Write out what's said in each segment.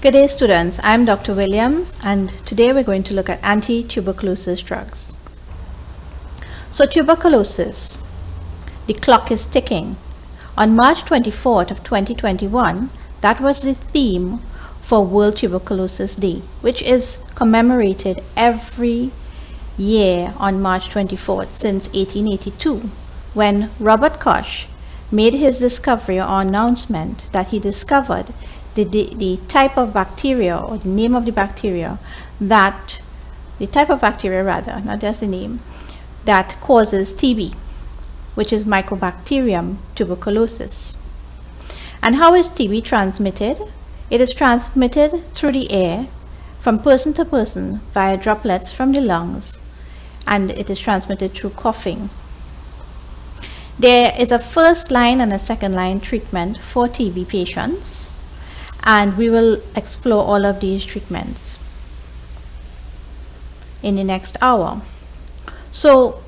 Good day, students. I'm Dr. Williams, and today we're going to look at anti-tuberculosis drugs. So tuberculosis, the clock is ticking. On March 24th of 2021, that was the theme for World Tuberculosis Day, which is commemorated every year on March 24th since 1882, when Robert Koch made his discovery or announcement that he discovered the type of bacteria, or the name of the bacteria, not just the name, that causes TB, which is Mycobacterium tuberculosis. And how is TB transmitted? It is transmitted through the air from person to person via droplets from the lungs, and it is transmitted through coughing. There is a first line and a second line treatment for TB patients, and we will explore all of these treatments in the next hour. So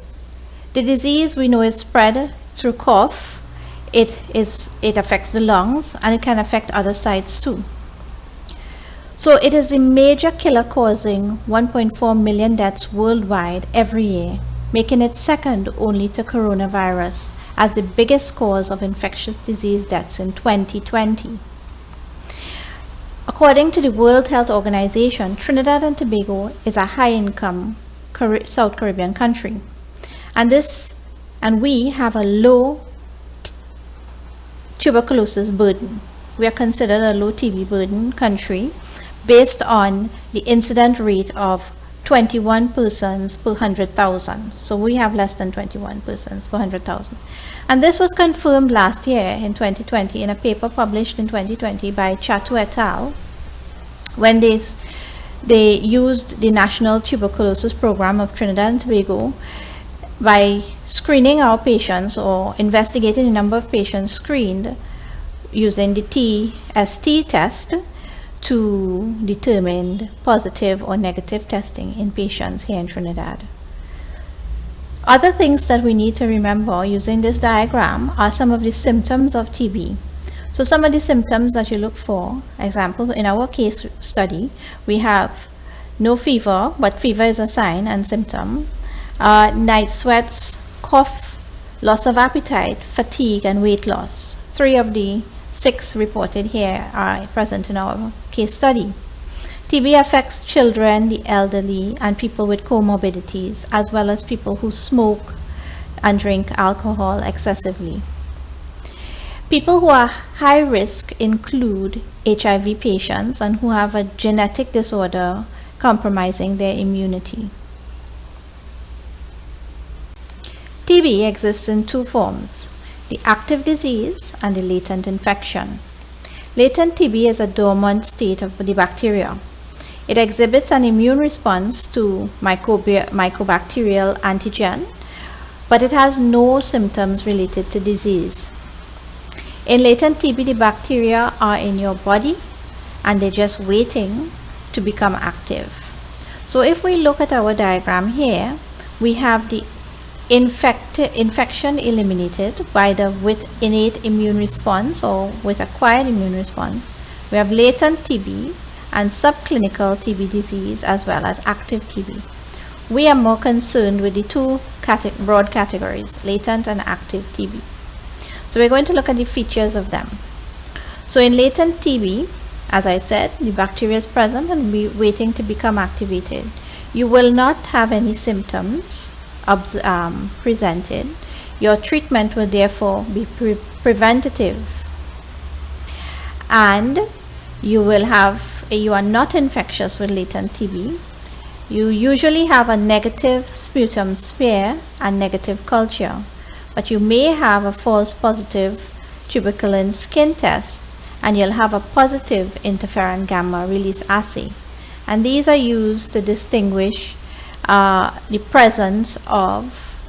the disease we know is spread through cough. It affects the lungs, and it can affect other sites too. So it is the major killer, causing 1.4 million deaths worldwide every year, making it second only to coronavirus as the biggest cause of infectious disease deaths in 2020. According to the World Health Organization, Trinidad and Tobago is a high-income South Caribbean country, and we have a low tuberculosis burden. We are considered a low TB burden country based on the incident rate of 21 persons per 100,000. So we have less than 21 persons per 100,000. And this was confirmed last year in 2020 in a paper published in 2020 by Chato et al. When they used the National Tuberculosis Program of Trinidad and Tobago by screening our patients, or investigating the number of patients screened using the TST test to determine positive or negative testing in patients here in Trinidad. Other things that we need to remember using this diagram are some of the symptoms of TB. So some of the symptoms that you look for, example, in our case study, we have no fever, but fever is a sign and symptom, night sweats, cough, loss of appetite, fatigue, and weight loss. 3 of the 6 reported here are present in our case study. TB affects children, the elderly, and people with comorbidities, as well as people who smoke and drink alcohol excessively. People who are high risk include HIV patients and who have a genetic disorder compromising their immunity. TB exists in 2 forms: the active disease and the latent infection. Latent TB is a dormant state of the bacteria. It exhibits an immune response to mycobacterial antigen, but it has no symptoms related to disease. In latent TB, the bacteria are in your body and they're just waiting to become active. So if we look at our diagram here, we have the infection eliminated with innate immune response or with acquired immune response. We have latent TB and subclinical TB disease, as well as active TB. We are more concerned with the 2 broad categories, latent and active TB. So we're going to look at the features of them. So in latent TB, as I said, the bacteria is present and be waiting to become activated. You will not have any symptoms presented. Your treatment will therefore be preventative, and you are not infectious with latent TB. You usually have a negative sputum smear and negative culture, but you may have a false positive tuberculin skin test, and you'll have a positive interferon gamma release assay. And these are used to distinguish the presence of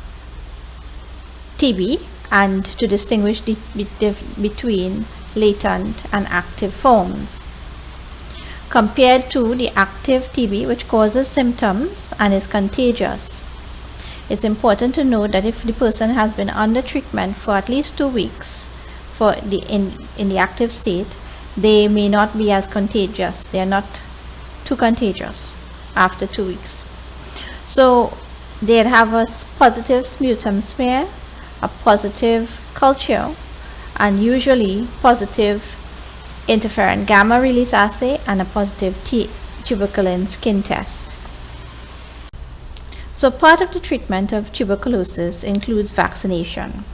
TB and to distinguish between latent and active forms, compared to the active TB, which causes symptoms and is contagious. It's important to note that if the person has been under treatment for at least 2 weeks in the active state, they may not be as contagious. They are not too contagious after 2 weeks. So they'd have a positive sputum smear, a positive culture, and usually positive interferon gamma release assay and a positive tuberculin skin test. So part of the treatment of tuberculosis includes vaccination,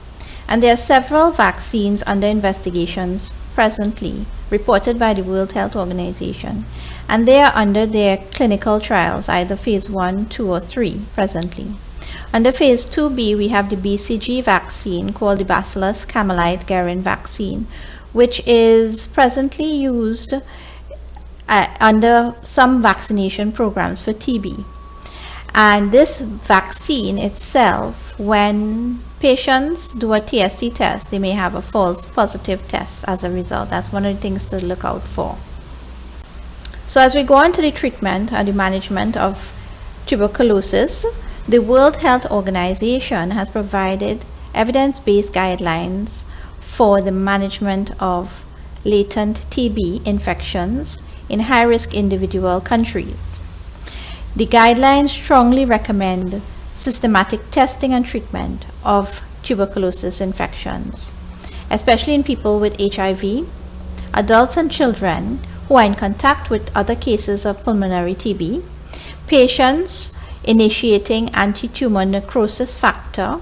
and there are several vaccines under investigations presently reported by the World Health Organization, and they are under their clinical trials, either phase 1, 2, or 3 presently. Under phase 2B, we have the BCG vaccine called the Bacillus camelide-guerin vaccine, which is presently used under some vaccination programs for TB. And this vaccine itself, when patients do a TST test, they may have a false positive test as a result. That's one of the things to look out for. So as we go on to the treatment and the management of tuberculosis, the World Health Organization has provided evidence-based guidelines for the management of latent TB infections in high-risk individual countries. The guidelines strongly recommend systematic testing and treatment of tuberculosis infections, especially in people with HIV, adults and children who are in contact with other cases of pulmonary TB, patients initiating anti-tumor necrosis factor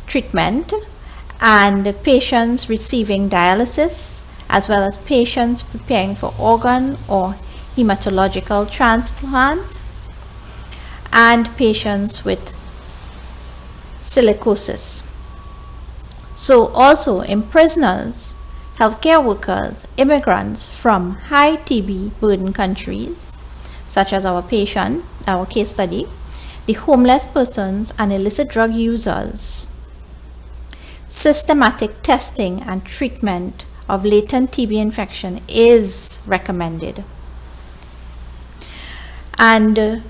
treatment, and patients receiving dialysis, as well as patients preparing for organ or hematological transplant, and patients with silicosis. So also in prisoners, healthcare workers, immigrants from high TB burden countries, such as our case study, the homeless persons and illicit drug users. Systematic testing and treatment of latent TB infection is recommended. And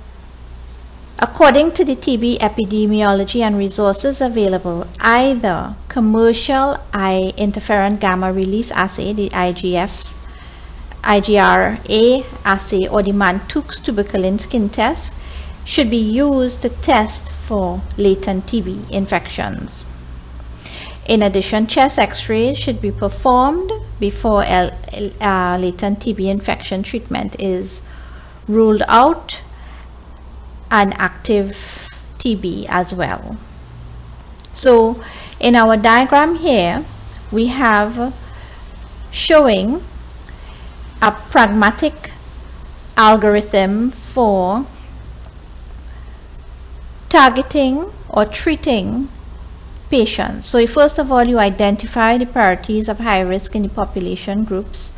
according to the TB epidemiology and resources available, either commercial interferon gamma release assay, the IGRA assay, or the Mantoux tuberculin skin test should be used to test for latent TB infections. In addition, chest x-rays should be performed before latent TB infection treatment is ruled out, and active TB as well. So in our diagram here, we have showing a pragmatic algorithm for targeting or treating patients. So first of all, you identify the priorities of high risk in the population groups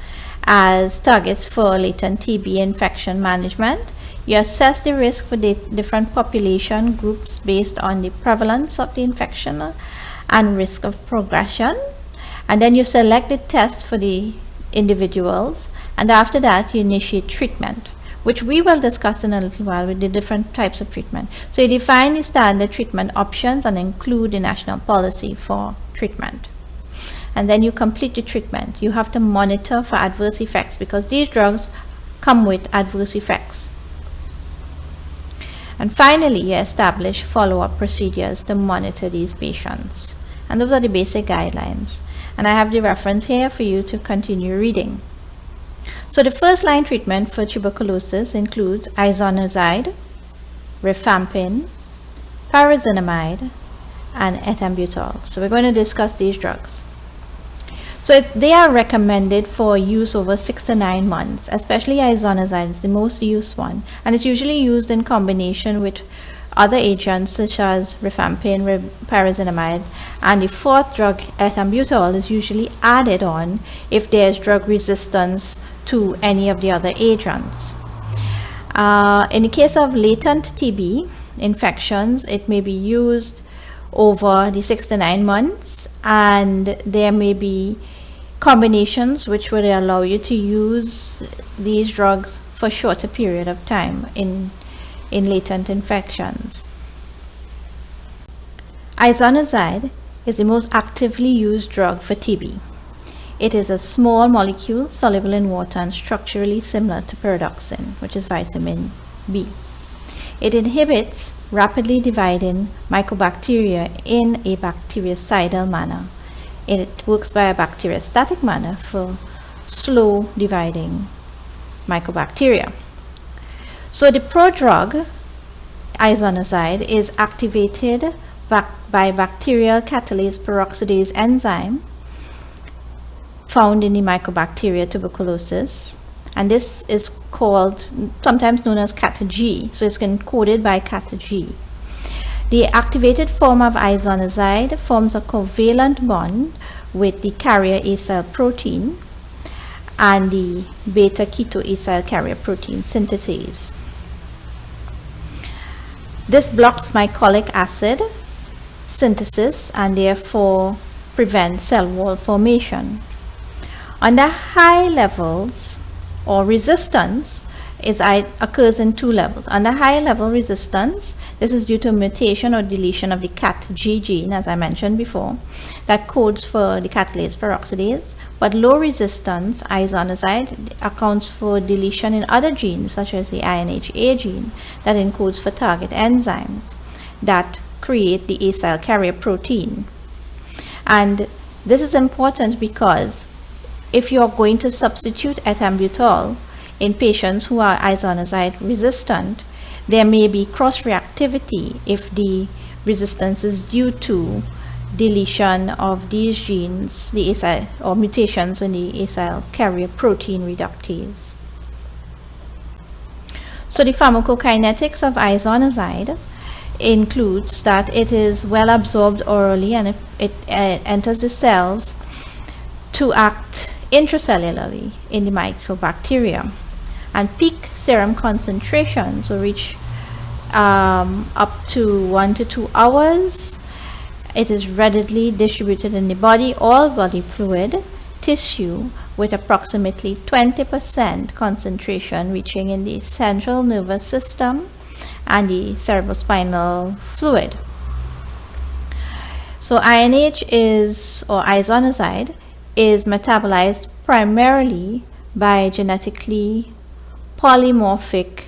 as targets for latent TB infection management. You assess the risk for the different population groups based on the prevalence of the infection and risk of progression. And then you select the test for the individuals. And after that, you initiate treatment, which we will discuss in a little while with the different types of treatment. So you define the standard treatment options and include the national policy for treatment. And then you complete the treatment. You have to monitor for adverse effects because these drugs come with adverse effects. And finally, you establish follow-up procedures to monitor these patients. And those are the basic guidelines. And I have the reference here for you to continue reading. So the first line treatment for tuberculosis includes isoniazid, rifampin, pyrazinamide, and ethambutol. So we're going to discuss these drugs. So they are recommended for use over 6 to 9 months, especially isoniazid is the most used one, and it's usually used in combination with other agents such as rifampin, pyrazinamide, and the fourth drug, ethambutol, is usually added on if there's drug resistance to any of the other agents. In the case of latent TB infections, it may be used over the 6 to 9 months, and there may be combinations which would allow you to use these drugs for a shorter period of time in latent infections. Isoniazid is the most actively used drug for TB. It is a small molecule soluble in water and structurally similar to pyridoxine, which is vitamin B. It inhibits rapidly dividing mycobacteria in a bactericidal manner. It works by a bacteriostatic manner for slow dividing mycobacteria. So the prodrug isoniazide is activated by bacterial catalase peroxidase enzyme found in the Mycobacteria tuberculosis, and this is called, sometimes known as CAT-G, so it's encoded by CAT-G. The activated form of isoniazide forms a covalent bond with the carrier acyl protein and the beta-ketoacyl carrier protein synthetase. This blocks mycolic acid synthesis and therefore prevents cell wall formation. Under high levels, or resistance, occurs in two levels. Under high level resistance, this is due to mutation or deletion of the CAT-G gene, as I mentioned before, that codes for the catalase peroxidase. But low resistance isoniazide accounts for deletion in other genes, such as the INHA gene, that encodes for target enzymes that create the acyl carrier protein. And this is important because if you are going to substitute ethambutol in patients who are isoniazide resistant, there may be cross-reactivity if the resistance is due to deletion of these genes, the acyl, or mutations in the acyl carrier protein reductase. So the pharmacokinetics of isoniazide includes that it is well absorbed orally and it enters the cells to act intracellularly in the mycobacteria, and peak serum concentrations will reach up to 1 to 2 hours. It is readily distributed in the body, all body fluid, tissue, with approximately 20% concentration reaching in the central nervous system and the cerebrospinal fluid. So INH or isoniazide is metabolized primarily by genetically polymorphic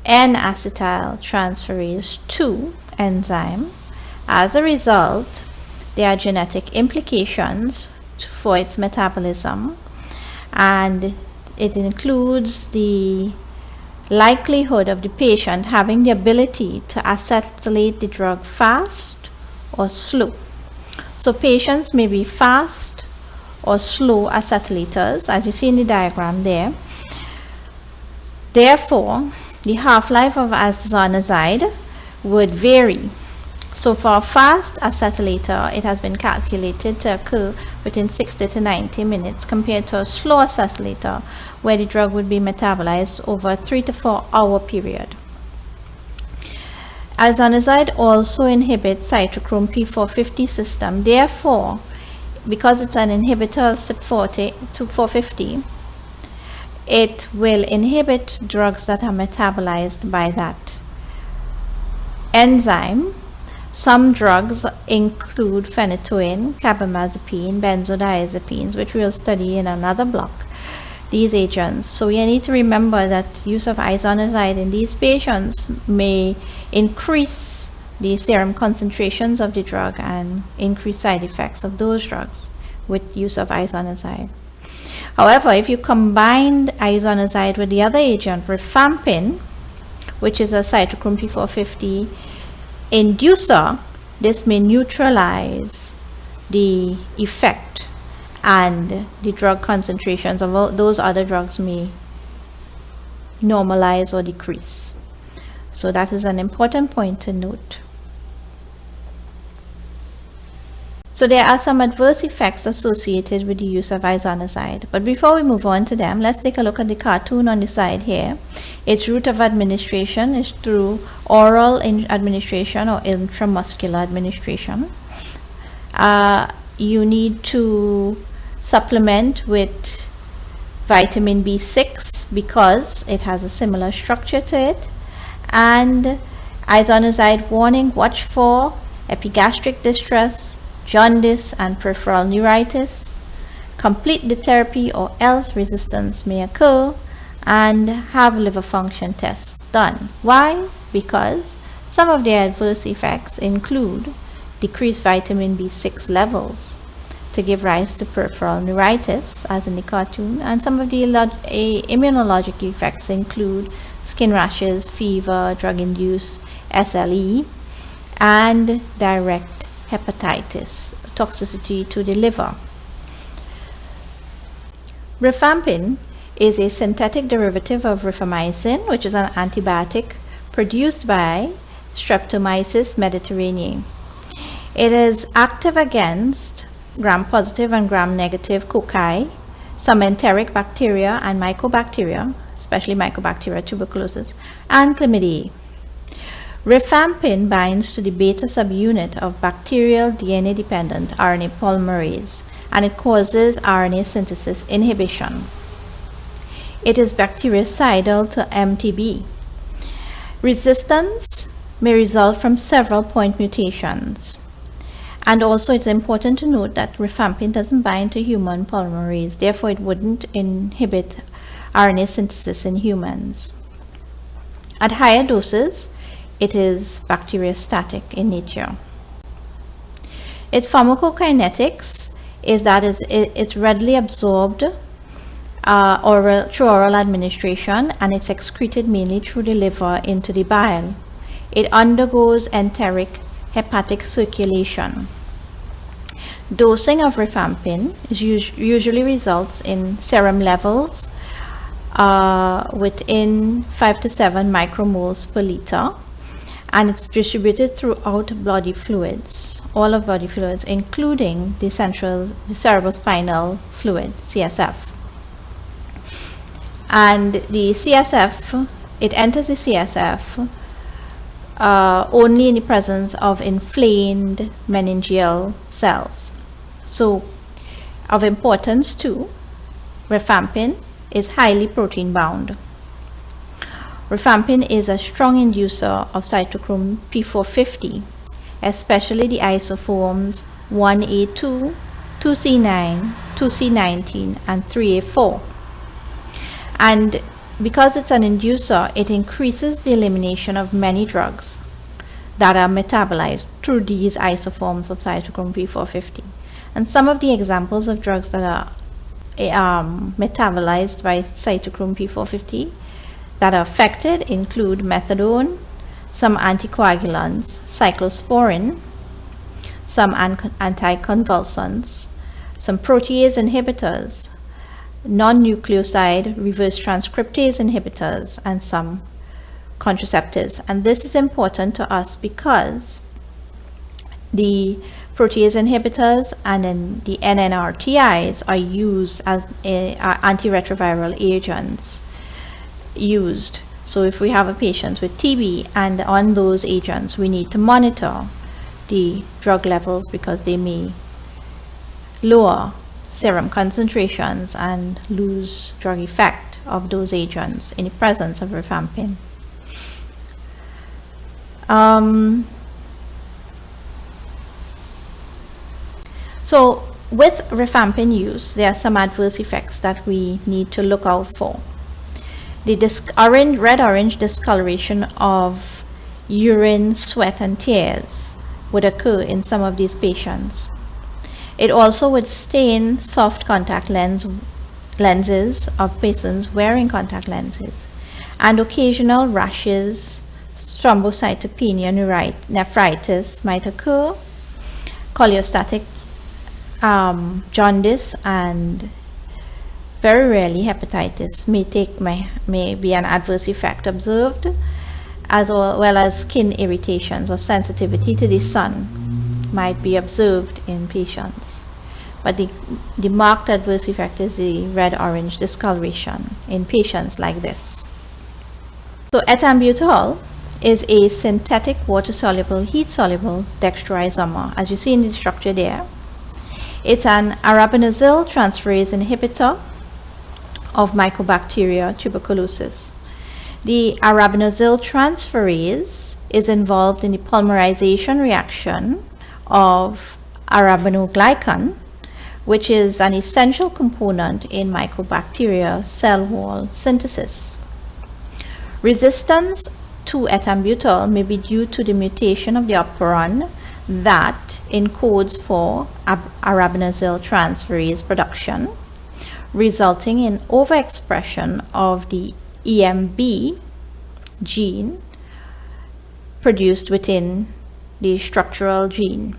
N-acetyl transferase 2 enzyme. As a result, there are genetic implications for its metabolism, and it includes the likelihood of the patient having the ability to acetylate the drug fast or slow. So patients may be fast or slow acetylators, as you see in the diagram there. Therefore, the half-life of isoniazide would vary. So for a fast acetylator, it has been calculated to occur within 60 to 90 minutes compared to a slow acetylator, where the drug would be metabolized over a 3 to 4 hour period. Isoniazide also inhibits cytochrome P450 system. Therefore, because it's an inhibitor of CYP450, it will inhibit drugs that are metabolized by that enzyme. Some drugs include phenytoin, carbamazepine, benzodiazepines, which we'll study in another block, these agents. So we need to remember that use of isoniazide in these patients may increase the serum concentrations of the drug and increase side effects of those drugs with use of isoniazide. However, if you combine isoniazide with the other agent, rifampin, which is a cytochrome P450 inducer, this may neutralize the effect, and the drug concentrations of those other drugs may normalize or decrease. So that is an important point to note. So there are some adverse effects associated with the use of isoniazide. But before we move on to them, let's take a look at the cartoon on the side here. Its route of administration is through oral administration or intramuscular administration. You need to supplement with vitamin B6 because it has a similar structure to it. And isoniazide warning, watch for epigastric distress, jaundice and peripheral neuritis, complete the therapy or else resistance may occur, and have liver function tests done. Why? Because some of the adverse effects include decreased vitamin B6 levels to give rise to peripheral neuritis, as in the cartoon, and some of the immunologic effects include skin rashes, fever, drug-induced SLE, and direct hepatitis, toxicity to the liver. Rifampin is a synthetic derivative of rifamycin, which is an antibiotic produced by Streptomyces mediterraneae. It is active against gram-positive and gram-negative cocci, some enteric bacteria and mycobacteria, especially Mycobacteria tuberculosis, and Chlamydia. Rifampin binds to the beta subunit of bacterial DNA-dependent RNA polymerase, and it causes RNA synthesis inhibition. It is bactericidal to MTB. Resistance may result from several point mutations. And also it's important to note that rifampin doesn't bind to human polymerase, therefore it wouldn't inhibit RNA synthesis in humans. At higher doses, it is bacteriostatic in nature. Its pharmacokinetics is that it's readily absorbed through oral administration, and it's excreted mainly through the liver into the bile. It undergoes enteric hepatic circulation. Dosing of rifampin usually results in serum levels within 5 to 7 micromoles per liter, and it's distributed throughout body fluids, all of body fluids, including the cerebrospinal fluid, CSF. And the CSF, it enters the CSF only in the presence of inflamed meningeal cells. So, of importance too, rifampin is highly protein bound. Rifampin is a strong inducer of cytochrome P450, especially the isoforms 1A2, 2C9, 2C19, and 3A4. And because it's an inducer, it increases the elimination of many drugs that are metabolized through these isoforms of cytochrome P450. And some of the examples of drugs that are metabolized by cytochrome P450 that are affected include methadone, some anticoagulants, cyclosporin, some anticonvulsants, some protease inhibitors, non-nucleoside reverse transcriptase inhibitors, and some contraceptives. And this is important to us because the protease inhibitors and then the NNRTIs are used as antiretroviral agents used. So if we have a patient with TB and on those agents, we need to monitor the drug levels because they may lower serum concentrations and lose drug effect of those agents in the presence of rifampin. So with rifampin use, there are some adverse effects that we need to look out for. The red-orange discoloration of urine, sweat, and tears would occur in some of these patients. It also would stain soft contact lenses of patients wearing contact lenses, and occasional rashes, thrombocytopenia, nephritis might occur, cholestatic jaundice, and very rarely hepatitis may be an adverse effect observed, as well as skin irritations or sensitivity to the sun might be observed in patients. But the marked adverse effect is the red-orange discoloration in patients like this. So ethambutol is a synthetic water-soluble, heat-soluble dextroisomer, as you see in the structure there. It's an arabinosyl transferase inhibitor of Mycobacteria tuberculosis. The arabinosyl transferase is involved in the polymerization reaction of arabinoglycan which is an essential component in mycobacteria cell wall synthesis. Resistance to ethambutol may be due to the mutation of the operon that encodes for arabinosyl transferase production, resulting in overexpression of the EMB gene produced within the structural gene.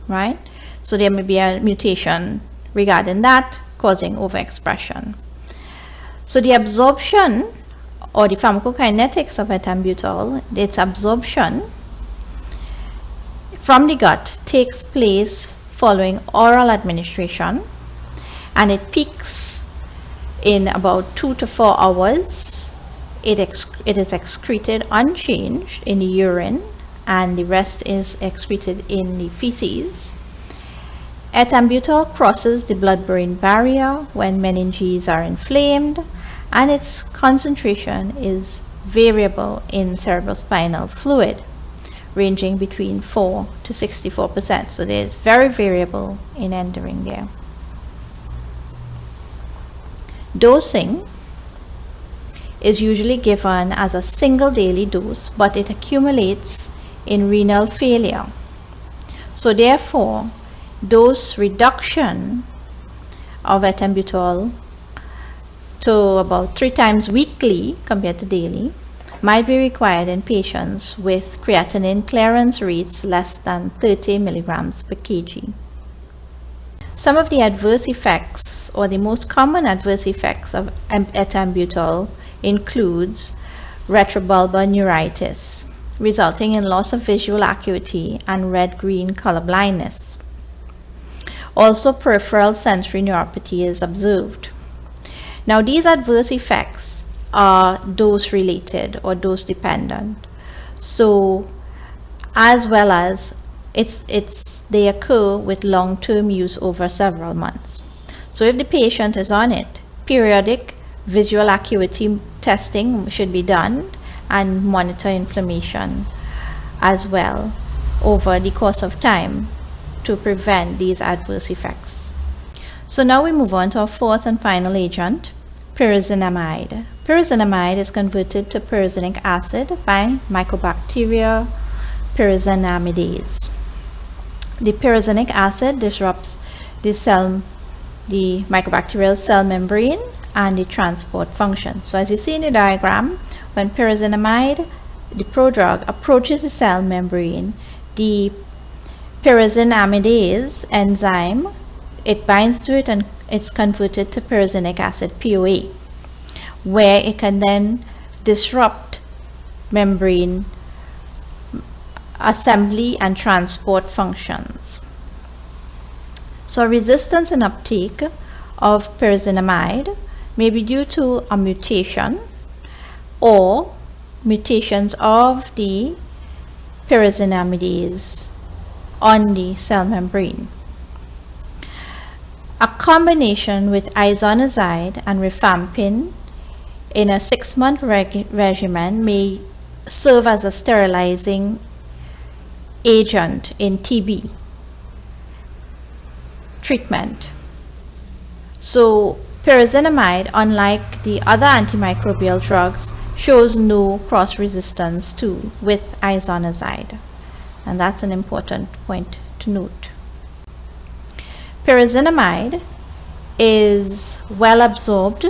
Right? So there may be a mutation regarding that, causing overexpression. So the absorption or the pharmacokinetics of ethambutol, its absorption from the gut takes place following oral administration, and it peaks in about 2 to 4 hours. It is excreted unchanged in the urine, and the rest is excreted in the feces. Ethambutol crosses the blood-brain barrier when meninges are inflamed, and its concentration is variable in cerebrospinal fluid, ranging between 4 to 64%. So there's very variable in entering there. Dosing is usually given as a single daily dose, but it accumulates in renal failure. So therefore, dose reduction of ethambutol to about 3 times weekly compared to daily might be required in patients with creatinine clearance rates less than 30 milligrams per kg. Some of the adverse effects, or the most common adverse effects of ethambutol, includes retrobulbar neuritis, resulting in loss of visual acuity and red-green color blindness. Also, peripheral sensory neuropathy is observed. Now, these adverse effects are dose-related or dose-dependent. So, as well as they occur with long-term use over several months. So, if the patient is on it, periodic visual acuity testing should be done and monitor inflammation as well over the course of time to prevent these adverse effects. So now we move on to our fourth and final agent, pyrazinamide. Pyrazinamide is converted to pyrazinic acid by Mycobacteria pyrazinamidase. The pyrazinic acid disrupts the mycobacterial cell membrane and the transport function. So as you see in the diagram, when pyrazinamide, the prodrug, approaches the cell membrane, the pyrazinamidase enzyme, it binds to it and it's converted to pyrazinic acid, POA, where it can then disrupt membrane assembly and transport functions. So resistance and uptake of pyrazinamide may be due to a mutation or mutations of the pyrazinamidase on the cell membrane. A combination with isoniazid and rifampin in a 6-month regimen may serve as a sterilizing agent in TB treatment. So pyrazinamide, unlike the other antimicrobial drugs, shows no cross-resistance with isoniazid, and that's an important point to note. Pyrazinamide is well absorbed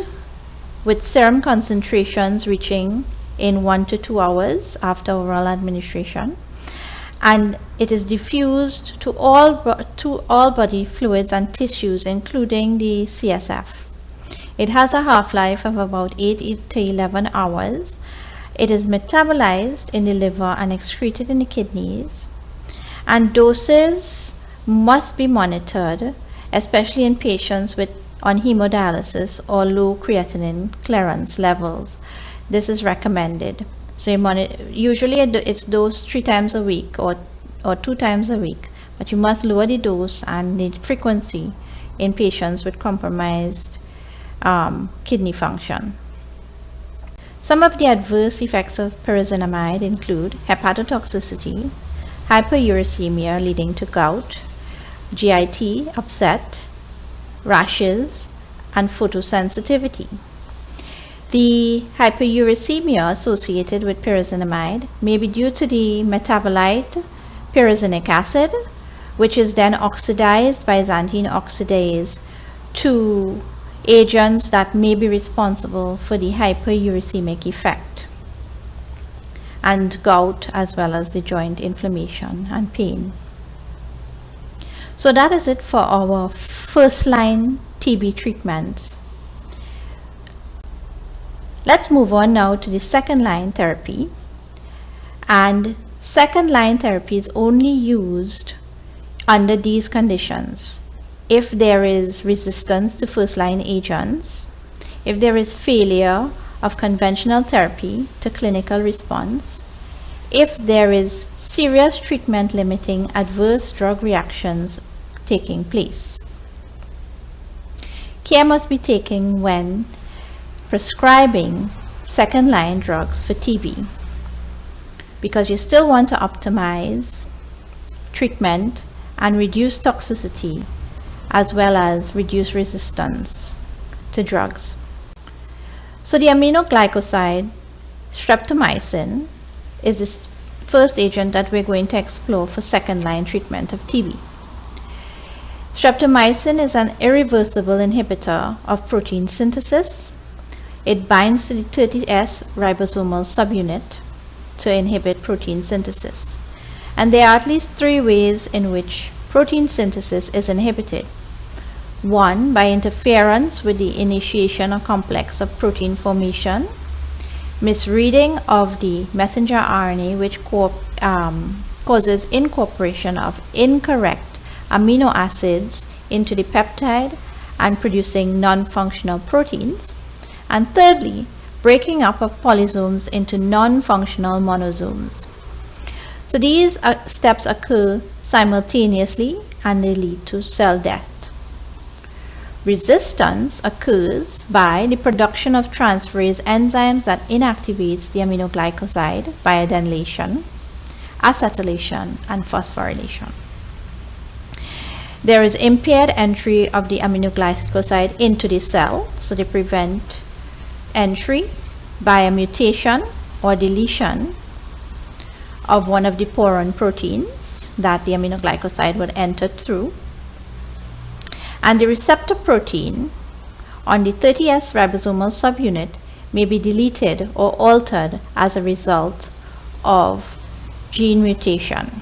with serum concentrations reaching in 1 to 2 hours after oral administration, and it is diffused to all body fluids and tissues, including the CSF. It has a half-life of about 8 to 11 hours. It is metabolized in the liver and excreted in the kidneys, and doses must be monitored, especially in patients on hemodialysis or low creatinine clearance levels. This is recommended. So usually it's dosed 3 times a week or 2 times a week, but you must lower the dose and the frequency in patients with compromised kidney function. Some of the adverse effects of pyrazinamide include hepatotoxicity, hyperuricemia leading to gout, GIT, upset, rashes, and photosensitivity. The hyperuricemia associated with pyrazinamide may be due to the metabolite pyrazinic acid, which is then oxidized by xanthine oxidase to agents that may be responsible for the hyperuricemic effect, and gout, as well as the joint inflammation and pain. So that is it for our first line TB treatments. Let's move on now to the second line therapy. And second line therapy is only used under these conditions: if there is resistance to first line agents, if there is failure of conventional therapy to clinical response, if there is serious treatment limiting adverse drug reactions taking place. Care must be taken when prescribing second line drugs for TB, because you still want to optimize treatment and reduce toxicity, as well as reduce resistance to drugs. So the aminoglycoside streptomycin is the first agent that we're going to explore for second line treatment of TB. Streptomycin is an irreversible inhibitor of protein synthesis. It binds to the 30S ribosomal subunit to inhibit protein synthesis. And there are at least 3 ways in which protein synthesis is inhibited. 1, by interference with the initiation or complex of protein formation, misreading of the messenger RNA, which causes incorporation of incorrect amino acids into the peptide and producing non-functional proteins. And thirdly, breaking up of polysomes into non-functional monosomes. So these steps occur simultaneously and they lead to cell death. Resistance occurs by the production of transferase enzymes that inactivates the aminoglycoside by adenylation, acetylation, and phosphorylation. There is impaired entry of the aminoglycoside into the cell, so they prevent entry by a mutation or deletion of one of the poron proteins that the aminoglycoside would enter through. And the receptor protein on the 30S ribosomal subunit may be deleted or altered as a result of gene mutation.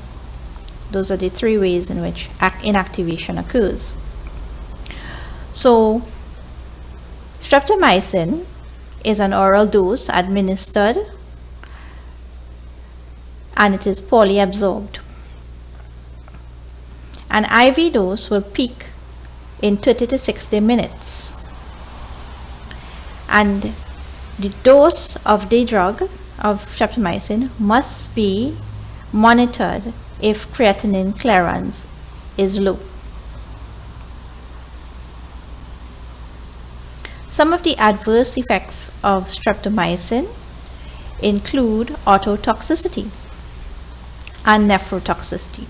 Those are the 3 ways in which inactivation occurs. So, streptomycin is an oral dose administered and it is poorly absorbed. An IV dose will peak in 30 to 60 minutes. And the dose of the drug of streptomycin must be monitored if creatinine clearance is low. Some of the adverse effects of streptomycin include ototoxicity and nephrotoxicity.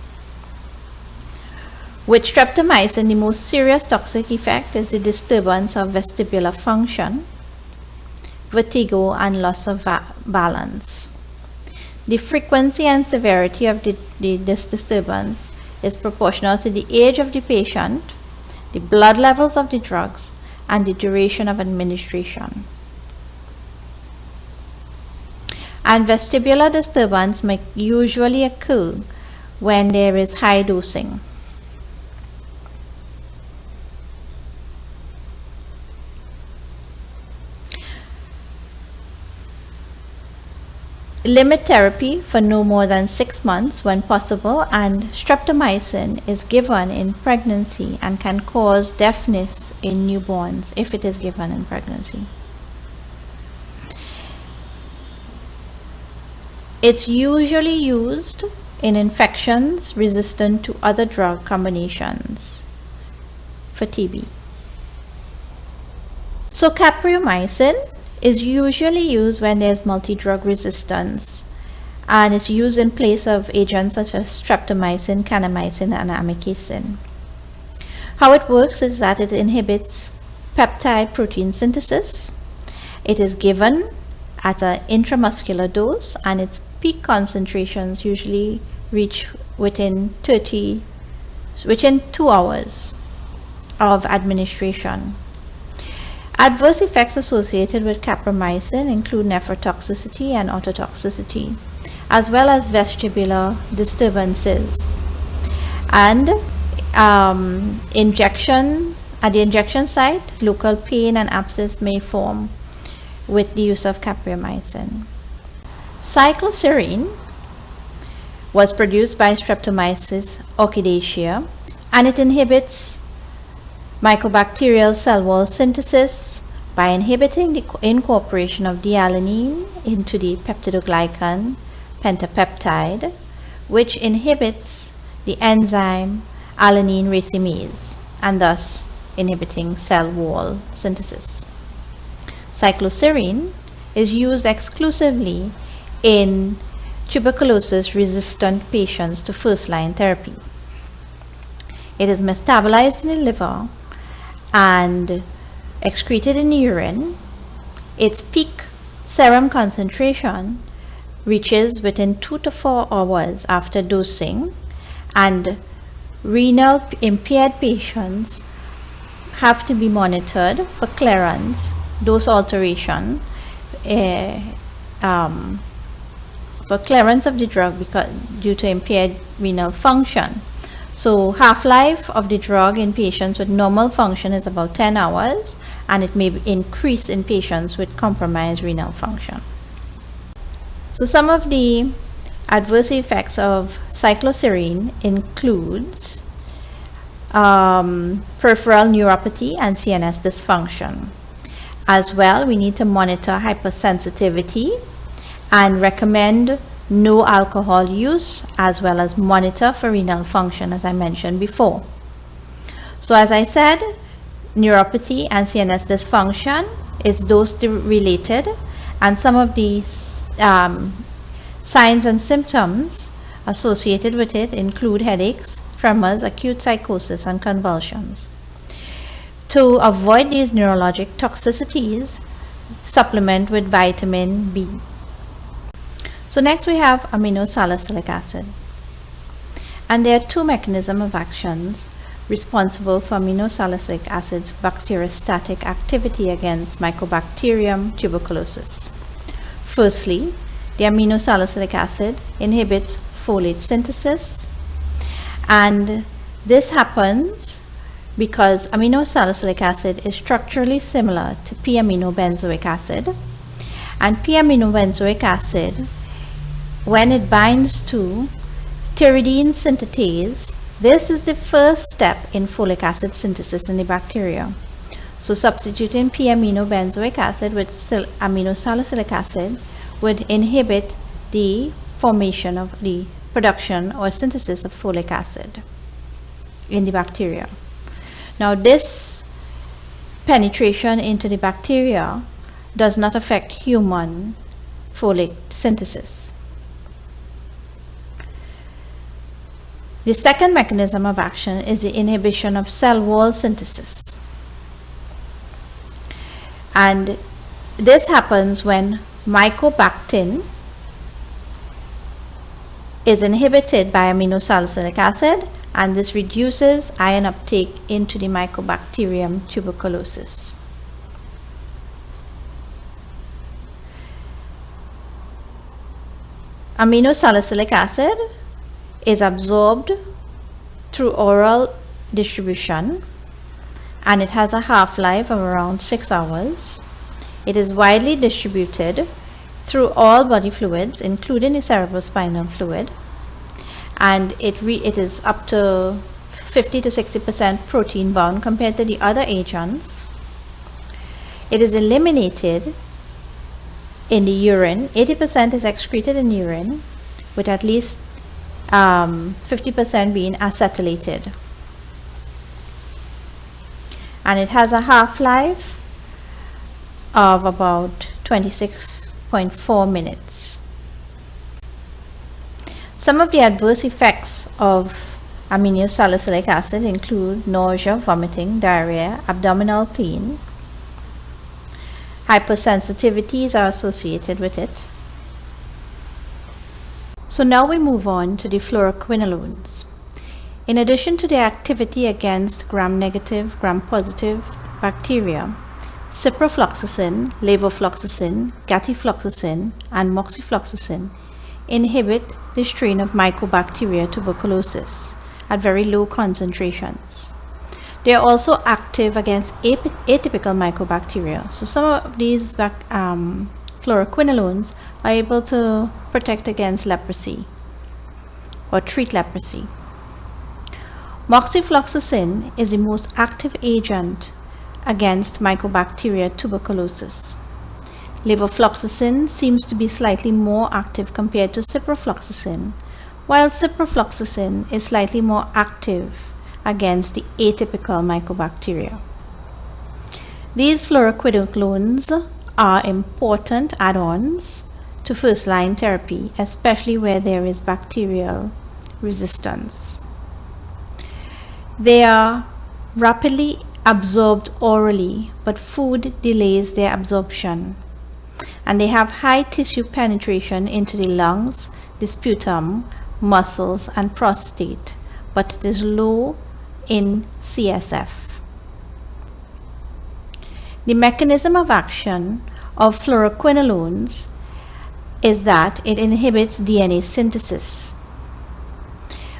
With streptomycin, the most serious toxic effect is the disturbance of vestibular function, vertigo, and loss of balance. The frequency and severity of this disturbance is proportional to the age of the patient, the blood levels of the drugs, and the duration of administration. And vestibular disturbance may usually occur when there is high dosing. Limit therapy for no more than 6 months when possible, and streptomycin is given in pregnancy and can cause deafness in newborns if it is given in pregnancy. It's usually used in infections resistant to other drug combinations for TB. So capreomycin is usually used when there's multi-drug resistance, and it's used in place of agents such as streptomycin, kanamycin, and amikacin. How it works is that it inhibits peptide protein synthesis. It is given at an intramuscular dose, and its peak concentrations usually reach within 2 hours of administration. Adverse effects associated with caprimycin include nephrotoxicity and ototoxicity, as well as vestibular disturbances. And injection at the injection site, local pain and abscess may form with the use of caprimycin. Cycloserine was produced by Streptomyces orchidaceae, and it inhibits mycobacterial cell wall synthesis by inhibiting the incorporation of D-alanine into the peptidoglycan pentapeptide, which inhibits the enzyme alanine racemase, and thus inhibiting cell wall synthesis. Cycloserine is used exclusively in tuberculosis-resistant patients to first-line therapy. It is metabolized in the liver and excreted in the urine. Its peak serum concentration reaches within 2 to 4 hours after dosing, and renal impaired patients have to be monitored for clearance, dose alteration, for clearance of the drug due to impaired renal function. So half-life of the drug in patients with normal function is about 10 hours, and it may increase in patients with compromised renal function. So some of the adverse effects of cycloserine includes peripheral neuropathy and CNS dysfunction. As well, we need to monitor hypersensitivity and recommend no alcohol use, as well as monitor for renal function, as I mentioned before. So as I said, neuropathy and CNS dysfunction is dose related, and some of the signs and symptoms associated with it include headaches, tremors, acute psychosis, and convulsions. To avoid these neurologic toxicities, supplement with vitamin B. So next we have aminosalicylic acid. And there are two mechanisms of actions responsible for aminosalicylic acid's bacteriostatic activity against Mycobacterium tuberculosis. Firstly, the aminosalicylic acid inhibits folate synthesis, and this happens because aminosalicylic acid is structurally similar to p-aminobenzoic acid, and p-aminobenzoic acid, when it binds to pyridine synthetase, this is the first step in folic acid synthesis in the bacteria. So substituting p-aminobenzoic acid with aminosalicylic acid would inhibit the formation of the production or synthesis of folic acid in the bacteria. Now this penetration into the bacteria does not affect human folate synthesis. The second mechanism of action is the inhibition of cell wall synthesis. And this happens when mycobactin is inhibited by aminosalicylic acid, and this reduces ion uptake into the Mycobacterium tuberculosis. Aminosalicylic acid is absorbed through oral distribution, and it has a half-life of around 6 hours. It is widely distributed through all body fluids, including the cerebrospinal fluid, and it is up to 50 to 60% protein bound compared to the other agents. It is eliminated in the urine. 80% is excreted in urine, with at least 50% being acetylated. And it has a half-life of about 26.4 minutes. Some of the adverse effects of aminosalicylic acid include nausea, vomiting, diarrhea, abdominal pain. Hypersensitivities are associated with it. So now we move on to the fluoroquinolones. In addition to their activity against gram-negative, gram-positive bacteria, ciprofloxacin, levofloxacin, gatifloxacin, and moxifloxacin inhibit the strain of Mycobacteria tuberculosis at very low concentrations. They are also active against atypical mycobacteria. So some of these fluoroquinolones are able to protect against leprosy or treat leprosy. Moxifloxacin is the most active agent against Mycobacteria tuberculosis. Levofloxacin seems to be slightly more active compared to ciprofloxacin, while ciprofloxacin is slightly more active against the atypical mycobacteria. These fluoroquinolones are important add-ons to first-line therapy, especially where there is bacterial resistance. They are rapidly absorbed orally, but food delays their absorption, and they have high tissue penetration into the lungs, the sputum, muscles, and prostate, but it is low in CSF. The mechanism of action of fluoroquinolones is that it inhibits DNA synthesis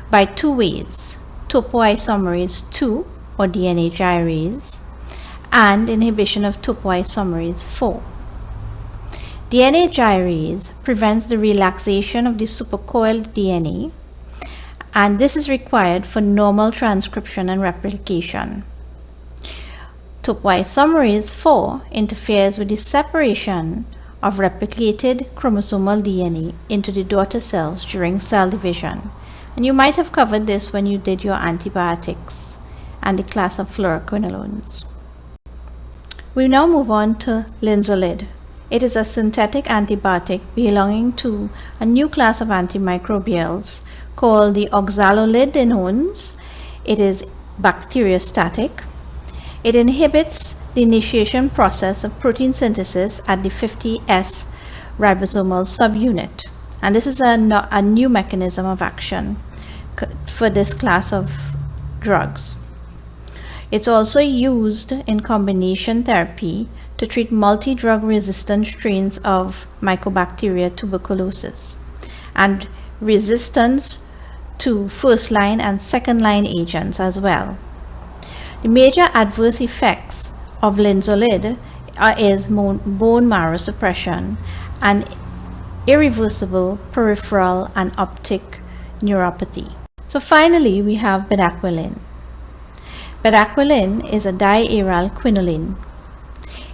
by two ways: topoisomerase II, or DNA gyrase, and inhibition of topoisomerase IV. DNA gyrase prevents the relaxation of the supercoiled DNA, and this is required for normal transcription and replication. Topoisomerase IV interferes with the separation of replicated chromosomal DNA into the daughter cells during cell division. And you might have covered this when you did your antibiotics and the class of fluoroquinolones. We now move on to linezolid. It is a synthetic antibiotic belonging to a new class of antimicrobials called the oxalolidinones. It is bacteriostatic. It inhibits the initiation process of protein synthesis at the 50S ribosomal subunit. And this is a new mechanism of action for this class of drugs. It's also used in combination therapy to treat multi-drug resistant strains of Mycobacteria tuberculosis and resistance to first-line and second-line agents as well. The major adverse effects of linezolid is bone marrow suppression and irreversible peripheral and optic neuropathy. So finally, we have bedaquiline. Bedaquiline is a diaryl quinoline.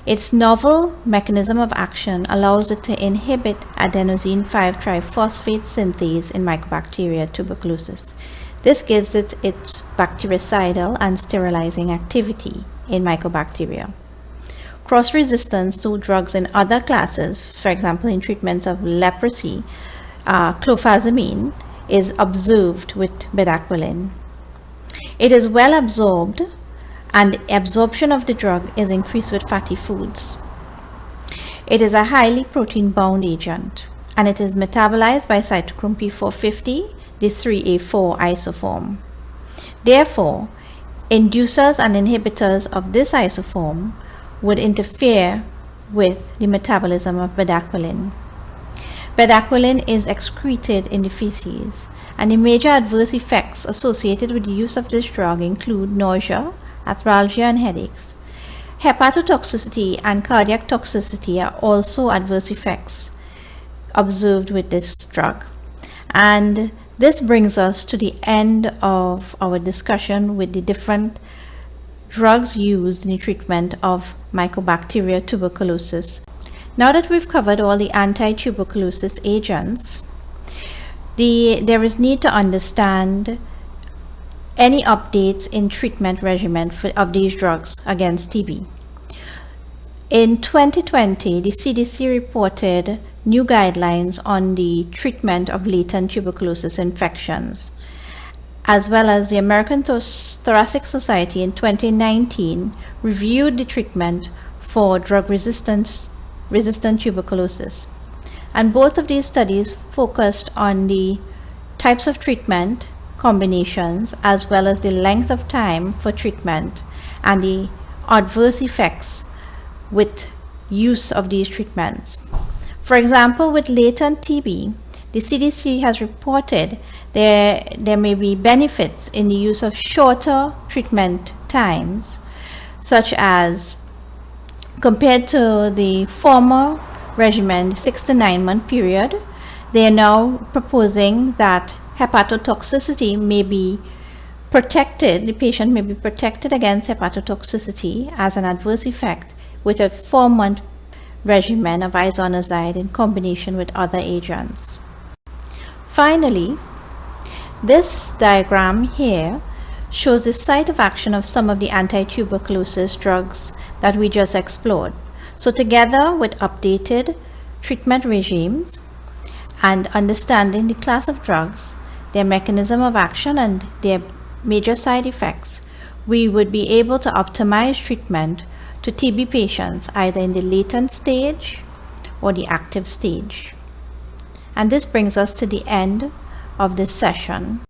Its novel mechanism of action allows it to inhibit adenosine 5-triphosphate synthase in Mycobacteria tuberculosis. This gives it its bactericidal and sterilizing activity in Mycobacteria. Cross-resistance to drugs in other classes, for example in treatments of leprosy, clofazimine is observed with bedaquiline. It is well absorbed, and absorption of the drug is increased with fatty foods. It is a highly protein-bound agent, and it is metabolized by cytochrome P450, the 3A4 isoform. Therefore, inducers and inhibitors of this isoform would interfere with the metabolism of bedaquiline. Bedaquiline is excreted in the feces, and the major adverse effects associated with the use of this drug include nausea, arthralgia, and headaches. Hepatotoxicity and cardiac toxicity are also adverse effects observed with this drug. And this brings us to the end of our discussion with the different drugs used in the treatment of Mycobacteria tuberculosis. Now that we've covered all the anti-tuberculosis agents, there is need to understand any updates in treatment regimen of these drugs against TB. In 2020, the CDC reported new guidelines on the treatment of latent tuberculosis infections. as well as the American Thoracic Society in 2019 reviewed the treatment for drug-resistant tuberculosis. And both of these studies focused on the types of treatment combinations as well as the length of time for treatment and the adverse effects with use of these treatments. For example, with latent TB, the CDC has reported there may be benefits in the use of shorter treatment times, such as compared to the former regimen, 6 to 9 month period. They are now proposing that hepatotoxicity may be protected, the patient may be protected against hepatotoxicity as an adverse effect with a 4-month regimen of isoniazid in combination with other agents. Finally, this diagram here shows the site of action of some of the anti-tuberculosis drugs that we just explored. So together with updated treatment regimes and understanding the class of drugs, their mechanism of action and their major side effects, we would be able to optimize treatment to TB patients either in the latent stage or the active stage. And this brings us to the end of this session.